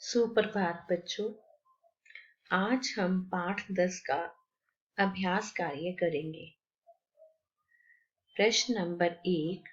सुप्रभात बच्चों। आज हम पाठ 10 का अभ्यास कार्य करेंगे। प्रश्न नंबर 1।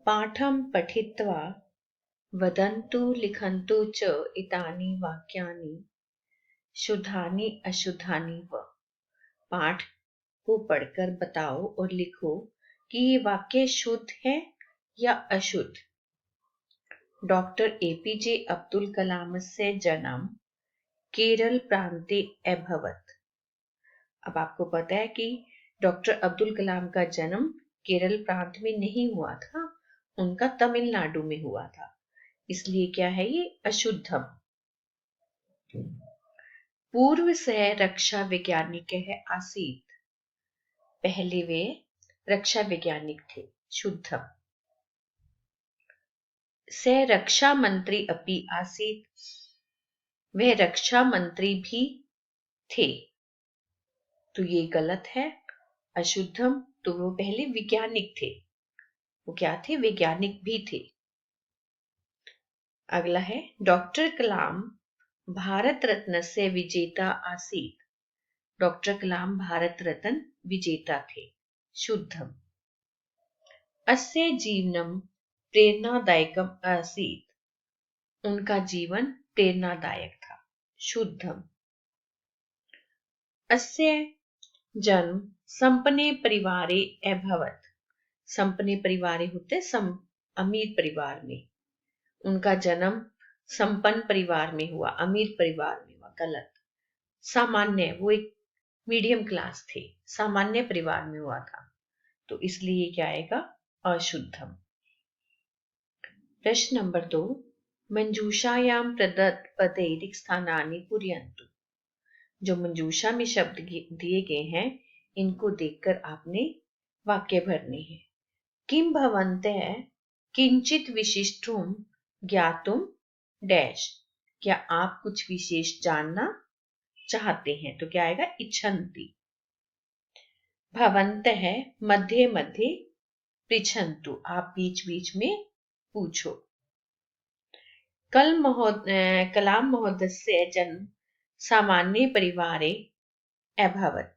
पाठं पठित्वा वदन्तु लिखन्तु च इतानि वाक्यानि शुद्धानि अशुद्धानि व। पाठ को पढ़कर बताओ और लिखो कि ये वाक्य शुद्ध है या अशुद्ध। डॉक्टर एपीजे अब्दुल कलामस्य जन्म केरल प्रांते अभवत्। अब आपको पता है कि डॉक्टर अब्दुल कलाम का जन्म केरल प्रांत में नहीं हुआ था, उनका तमिलनाडु में हुआ था। इसलिए क्या है ये अशुद्धम। पूर्व सह रक्षा वैज्ञानिक है आसीत। पहले वे रक्षा वैज्ञानिक थे, शुद्धम। सह रक्षा मंत्री अपि आसीत, वह रक्षा मंत्री भी थे, तो ये गलत है, अशुद्धम। तो वो पहले वैज्ञानिक थे, वो क्या थे, वैज्ञानिक भी थे। अगला है डॉक्टर कलाम भारत रत्न से विजेता आसीत। डॉक्टर कलाम भारत रत्न विजेता थे, शुद्धम। अस्य जीवनम प्रेरणादायकम आसीत, उनका जीवन प्रेरणादायक था, शुद्धम। अस्य जन्म संपन्ने परिवारे अभवत्। संपन्ने परिवारे होते अमीर परिवार में, उनका जन्म संपन्न परिवार में हुआ, अमीर परिवार में हुआ, गलत। सामान्य, वो एक मीडियम क्लास थे, सामान्य परिवार में हुआ था, तो इसलिए क्या आएगा, अशुद्धम। प्रश्न नंबर 2। मंजूषायां प्रदत्त पदे रिक्त स्थानानि पूरयन्तु। जो मंजूषा में शब्द दिए गए हैं, इनको देखकर आपने वाक्य भरने हैं। किम भवन्तः किंचित विशिष्टुम ज्ञातुम डैश। क्या आप कुछ विशेष जानना चाहते हैं, तो क्या आएगा, इच्छन्ति। भवन्तः मध्ये मध्ये पृच्छन्तु, आप बीच बीच में पूछो। कलाम महोदयस्य जन्म सामान्य परिवारे अभवत्।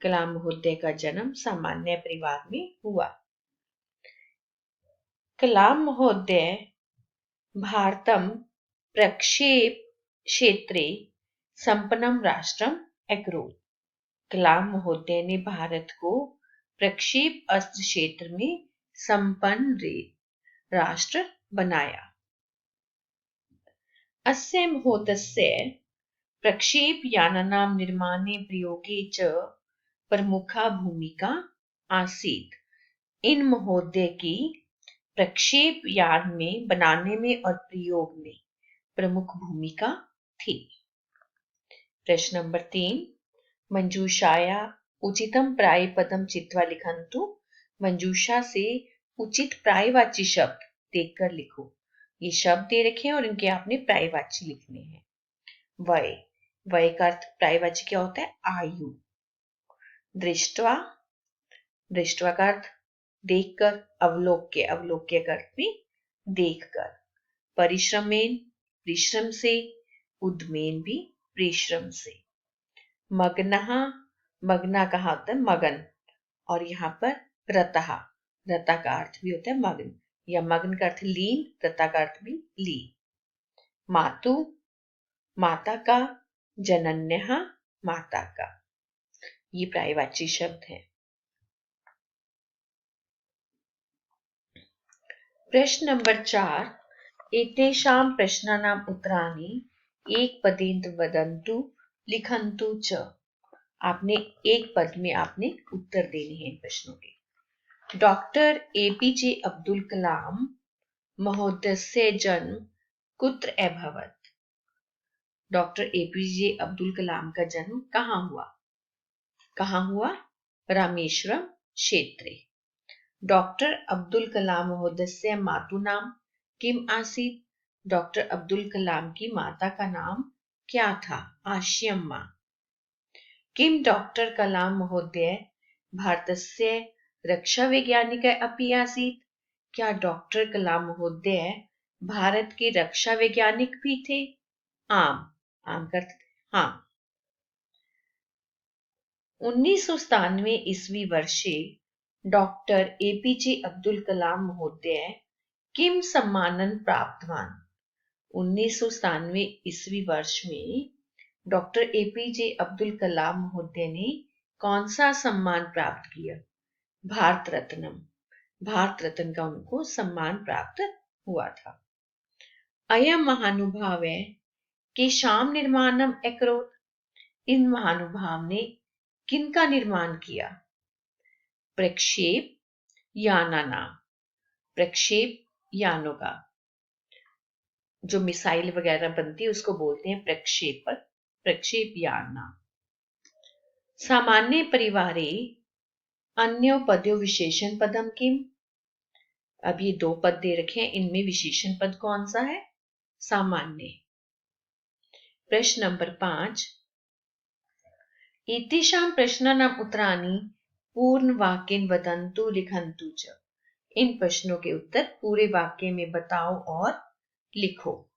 कलाम महोदय का जन्म सामान्य परिवार में हुआ। कलाम महोदय भारतम प्रक्षेप क्षेत्रे संपन्नम राष्ट्रम अकरोत्। कलाम महोदय ने भारत को प्रक्षेप अस्त्र क्षेत्र में संपन्न राष्ट्र बनाया। अस्य महोदयस्य प्रक्षेप यानानां निर्माणे प्रयोगे च प्रमुखा भूमिका आसीत्। इन महोदय की प्रक्षेप यान में बनाने में और प्रयोग में प्रमुख भूमिका थी। प्रश्न नंबर 3। मंजूषाया उचितम प्रायपदम चित्वा लिखन्तु। मंजूषा से उचित प्रायवाची शब्द देखकर लिखो। ये शब्द दे रखे हैं और इनके आपने प्रायवाची लिखने हैं। वय, वय का अर्थ प्रायवाची क्या होता है, आयु। दृष्टवा, दृष्टवा का अर्थ देखकर, अवलोक्य, अवलोक्य का अर्थ भी देखकर। परिश्रमेन, परिश्रम से। उद्मेन भी परिश्रम से। मग्नहा, मग्ना कहा होता है मगन, और यहाँ पर रतहा, रता का अर्थ भी होता है मग्न, या मग्न का अर्थ लीन, रता का अर्थ भी लीन। मातु, माता का। जनन्यः, माता का। ये प्रायवाची शब्द है। प्रश्न नंबर 4। एतेषां प्रश्नानाम् उत्तराणि एकपदेन वदन्तु लिखन्तु च। आपने एक पद में आपने उत्तर देने हैं इन प्रश्नों के। डॉक्टर एपीजे अब्दुल कलाम महोदयस्य जन्म कुत्र अभवत्। डॉक्टर एपीजे अब्दुल कलाम का जन्म कहाँ हुआ, कहाँ हुआ, रामेश्वरम क्षेत्रे। डॉक्टर अब्दुल कलाम महोदयस्य मातुनाम किम आसीत्। डॉक्टर अब्दुल कलाम की माता का नाम क्या था, आश्यम्मा। किम डॉक्टर कलाम महोदय भारतस्य रक्षा वैज्ञानिक अपि आसीत्। क्या डॉक्टर कलाम महोदय भारत के रक्षा वैज्ञानिक भी थे। आम करते थे, हाँ। 1997 ईस्वी वर्षे डॉक्टर एपीजे अब्दुल कलाम महोदय किम सम्मानन प्राप्तवान। 1997 ईस्वी वर्ष में डॉक्टर एपीजे अब्दुल कलाम महोदय ने कौन सा सम्मान प्राप्त किया? भारत रत्न। भारत रत्न का उनको सम्मान प्राप्त हुआ था। अयम महानुभाव है कि शाम निर्माणम अकरोत। इन महानुभाव ने किनका निर्माण किया? प्रक्षेप यानाना। प्रक्षेप यानों का, जो मिसाइल वगैरह बनती है उसको बोलते हैं प्रक्षेप याना। सामान्य परिवारे अन्य पदो विशेषण पदम किम। अब ये दो पद दे रखे हैं, इनमें विशेषण पद कौन सा है? सामान्य। प्रश्न नंबर 5, एतेषां प्रश्नानाम् उत्तराणि पूर्ण वाक्येन वदन्तु लिखन्तु च। इन प्रश्नों के उत्तर पूरे वाक्य में बताओ और लिखो।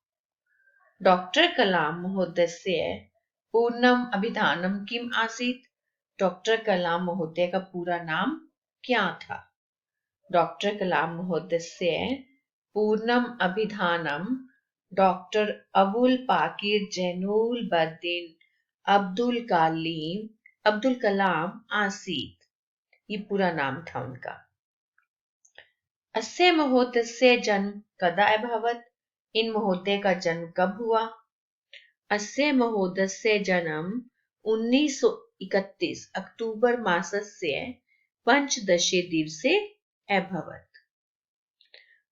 डॉक्टर कलाम महोदयस्य पूर्णम अभिधानम किम आसीत्। डॉक्टर कलाम महोदय का पूरा नाम क्या था? डॉक्टर कलाम महोदयस्य पूर्णम अभिधानम डॉक्टर अबुल पाकिर जैनुलबदीन अब्दुल कलाम आसीत्। ये पूरा नाम था उनका। अस्य महोदयस्य जन्म कदा अभवत्। इन महोदय का जन्म कब हुआ? अस्य महोदयस्य जन्म 1931 अक्टूबर मासस्य पंचदशे दिवसे अभवत्।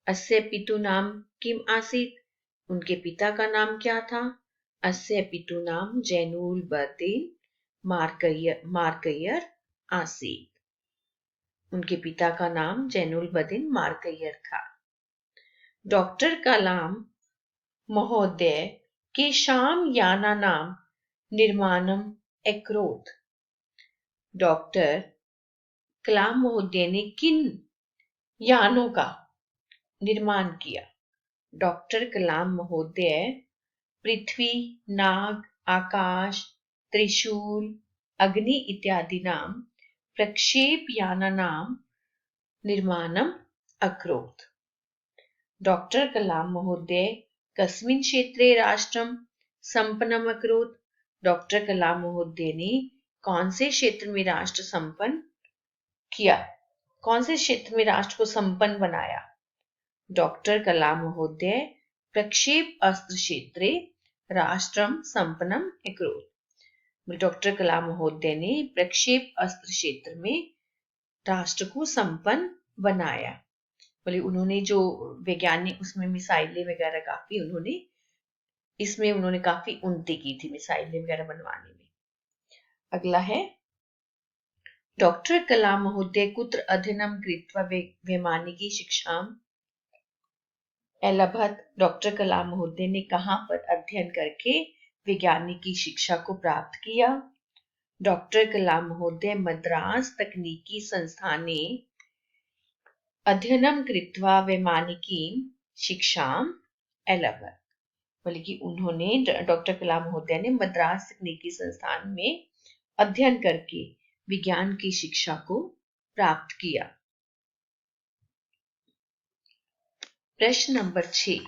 अस्य पितु नाम किम आसीत्। उनके पिता का नाम क्या था? अस्य पितु नाम जैनुलबदीन मार्कैयर आसीत्। उनके पिता का नाम जैनुलबदीन मार्कैयर था। डॉक्टर कलाम महोदय के शाम यानानाम निर्माणम अकरोत्। डॉक्टर कलाम महोदय ने किन यानों का निर्माण किया? डॉक्टर कलाम महोदय पृथ्वी, नाग, आकाश, त्रिशूल, अग्नि इत्यादि नाम प्रक्षेप यानानाम निर्माणम अकरोत्। डॉक्टर कलाम महोदय कस्मिन् क्षेत्रे राष्ट्रम संपन्नम अकरोत्। डॉक्टर कलाम महोदय ने कौन से क्षेत्र में राष्ट्र संपन्न किया? कौन से क्षेत्र में राष्ट्र को संपन्न बनाया? डॉक्टर कलाम महोदय प्रक्षेप अस्त्र क्षेत्रे राष्ट्रम संपन्नम अकरोत्। डॉक्टर कलाम महोदय ने प्रक्षेप अस्त्र क्षेत्र में राष्ट्र को संपन्न बनाया। बोले उन्होंने जो वैज्ञानिक उसमें मिसाइलें वगैरह काफी उन्होंने काफी उन्नति की थी मिसाइलें वगैरह बनवाने में। अगला है, डॉक्टर कलाम महोदय कुत्र अध्ययनं कृत्वा वैमानिकी शिक्षाम् अलभत। डॉक्टर कलाम महोदय ने कहां पर अध्ययन करके वैज्ञानिकी शिक्षा को प्राप्त किया? डॉक्टर कलाम महोदय मद्रास तकनीकी संस्थाने अध्ययनं कृत्वा वैमानिकी शिक्षाम् अलभत। बोले कि उन्होंने डॉक्टर कलाम महोदय ने मद्रास तकनीकी संस्थान में अध्ययन करके विज्ञान की शिक्षा को प्राप्त किया। प्रश्न नंबर 6,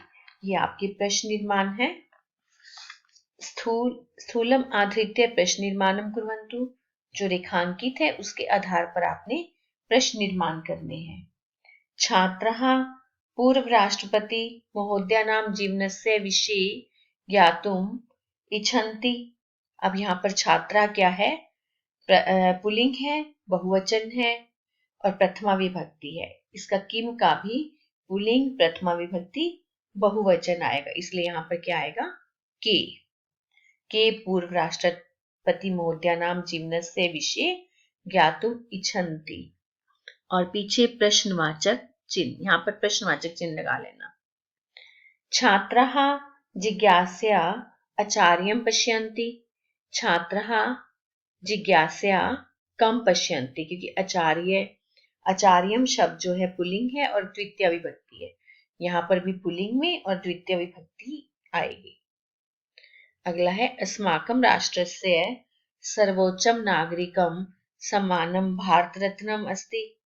ये आपके प्रश्न निर्माण है। स्थूलम आधृत्य प्रश्न निर्माणम कुर्वन्तु। जो रेखांकित है उसके आधार पर आपने प्रश्न निर्माण करने हैं। छात्रः पूर्व राष्ट्रपति महोदयानां जीवनस्य विषये ज्ञातुम् इच्छन्ति। अब यहाँ पर छात्रा क्या है? पुल्लिंग है, बहुवचन है और प्रथमा विभक्ति है। इसका किम का भी पुल्लिंग, प्रथमा विभक्ति, बहुवचन आएगा, इसलिए यहाँ पर क्या आएगा? के पूर्व राष्ट्रपति महोदयानां जीवनस्य विषये ज्ञातुम् इच्छन्ति। और पीछे प्रश्नवाचक चिन्ह, यहाँ पर प्रश्नवाचक चिन्ह लगा लेना। छात्रः जिज्ञासया आचार्यं पश्यन्ति। छात्रः जिज्ञासया कम पश्यन्ति, क्योंकि आचार्यम शब्द जो है पुल्लिंग है और द्वितीय विभक्ति है। यहाँ पर भी पुल्लिंग में और द्वितीय विभक्ति आएगी। अगला है अस्माकं राष्ट्रस्य सर्वोच्चम नागरिकम सम्मानम भारत रत्नम अस्ति।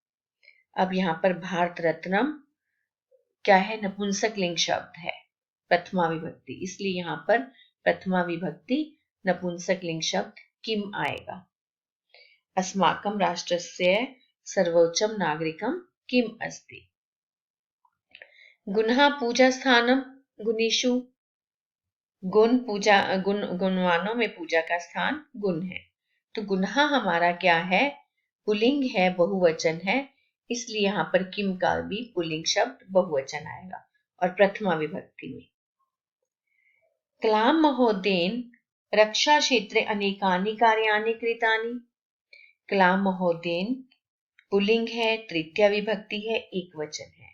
अब यहाँ पर भारत रत्नम क्या है, नपुंसक लिंग शब्द है, प्रथमा विभक्ति, इसलिए यहाँ पर प्रथमा विभक्ति नपुंसक लिंग शब्द किम आएगा। अस्माकं राष्ट्रस्य सर्वोच्चम नागरिकम किम अस्ति। गुणः पूजा स्थानम गुणेषु, गुणवानों में पूजा का स्थान गुण है। तो गुणः हमारा क्या है, पुल्लिंग है, बहुवचन है, इसलिए यहाँ पर किम का भी पुल्लिंग शब्द बहुवचन आएगा और प्रथमा विभक्ति में। कलाम महोदयेन रक्षा क्षेत्रे अनेकानि कार्याणि कृतानि। कलाम महोदयेन पुल्लिंग है, तृतीय विभक्ति है, एक वचन है।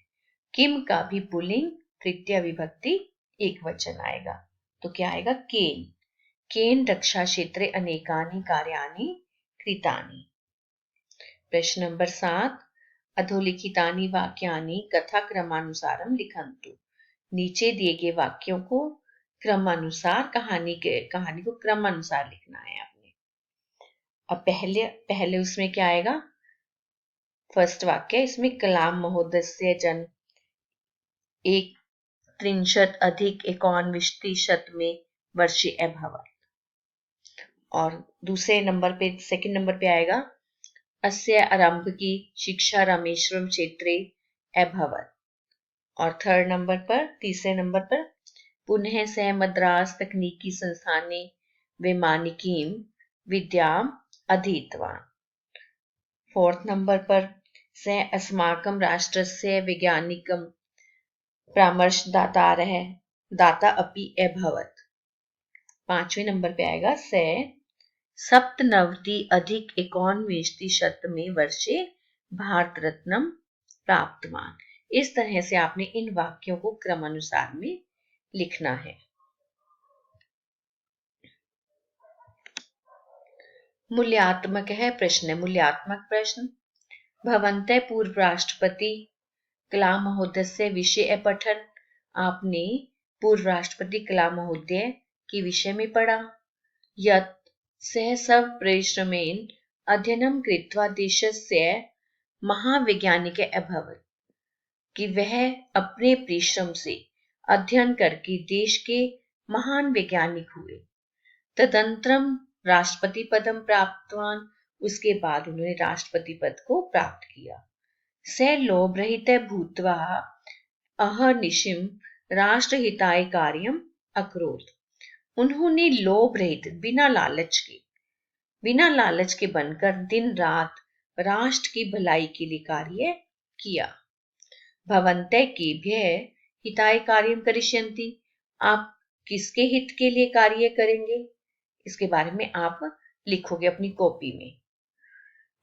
किम का भी पुल्लिंग, तृतीय विभक्ति, एक वचन आएगा। तो क्या आएगा, केन। केन रक्षा क्षेत्रे अनेकानि कार्याणि कृतानि। प्रश्न नंबर 7, अधोलिखितानि वाक्यानि कथाक्रमानुसारम लिखन्तु। नीचे दिए गए वाक्यों को क्रमानुसार, कहानी को क्रमानुसार लिखना है आपने। अब पहले उसमें क्या आएगा, फर्स्ट वाक्य, इसमें कलाम महोदयस्य जन्म 1,63 वर्षे अभवत्। और दूसरे नंबर पे, सेकंड नंबर पे आएगा, अस्य आरंभ की शिक्षा रामेश्वरम क्षेत्रे अभवत्। और थर्ड नंबर पर, तीसरे नंबर पर, पुनः सः मद्रास तकनीकी संस्थाने वैमानिकीं विद्याम् अधीतवान्। फोर्थ नंबर पर, सः अस्माकं राष्ट्रस्य वैज्ञानिकं दाता अपि अभवत्। पांचवें नंबर पे आएगा, सः 97 वर्षे भारत रत्नम प्राप्तवान। इस तरह से आपने इन वाक्यों को क्रमानुसार में लिखना है। मूल्यात्मक है प्रश्न, मूल्यात्मक प्रश्न। भवन्तः पूर्व राष्ट्रपति कलाम महोदय विषय पठन। आपने पूर्व राष्ट्रपति कलाम महोदय के विषय में पढ़ा। यत् सः स्वपरिश्रमेण अध्ययनं कृत्वा देशस्य महावैज्ञानिकः अभवत्, कि वह अपने परिश्रम से अध्ययन करके देश के महान वैज्ञानिक हुए। तदनन्तरं राष्ट्रपति पदं प्राप्तवान्, उसके बाद उन्होंने राष्ट्रपति पद को प्राप्त किया। सः लोभरहितः भूत्वा अहर्निशिं राष्ट्रहिताय कार्यम् अकरोत्। उन्होंने लोभ रहित, बिना लालच के बनकर दिन रात राष्ट्र की भलाई के लिए कार्य किया। भवन्तः केभ्यः हिताय कार्यं करिष्यन्ति। आप किसके हित के लिए कार्य करेंगे, इसके बारे में आप लिखोगे अपनी कॉपी में।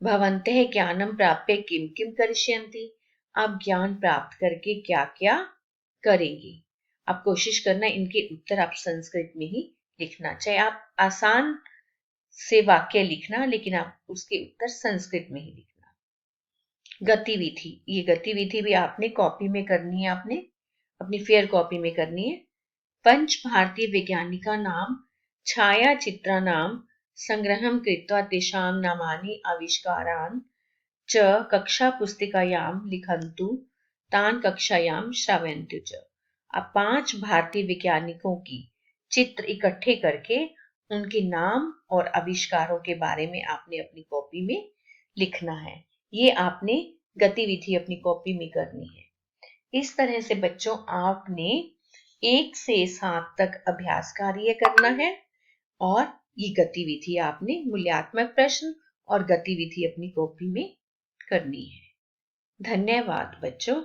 भवन्तः ज्ञानं प्राप्य किं किं करिष्यन्ति। आप ज्ञान प्राप्त करके क्या क्या करेंगे। आप कोशिश करना इनके उत्तर आप संस्कृत में ही लिखना। चाहे आप आसान से वाक्य लिखना, लेकिन आप उसके उत्तर संस्कृत में ही लिखना। गतिविधि, ये गतिविधि भी आपने कॉपी में करनी है, आपने अपनी फेयर कॉपी में करनी है। पंच भारतीय वैज्ञानिका नाम छायाचित्राणां संग्रहं कृत्वा तेषां नामानि आविष्कारान् च कक्षा पुस्तिकायां लिखन्तु, तान् कक्षायां श्रावयन्तु च। अब 5 भारतीय वैज्ञानिकों की चित्र इकट्ठे करके उनके नाम और आविष्कारों के बारे में आपने अपनी कॉपी में लिखना है। ये आपने गतिविधि अपनी कॉपी में करनी है। इस तरह से बच्चों आपने 1 से 7 तक अभ्यास कार्य करना है और ये गतिविधि आपने मूल्यांकन प्रश्न और गतिविधि अपनी कॉपी में करनी है। धन्यवाद बच्चों।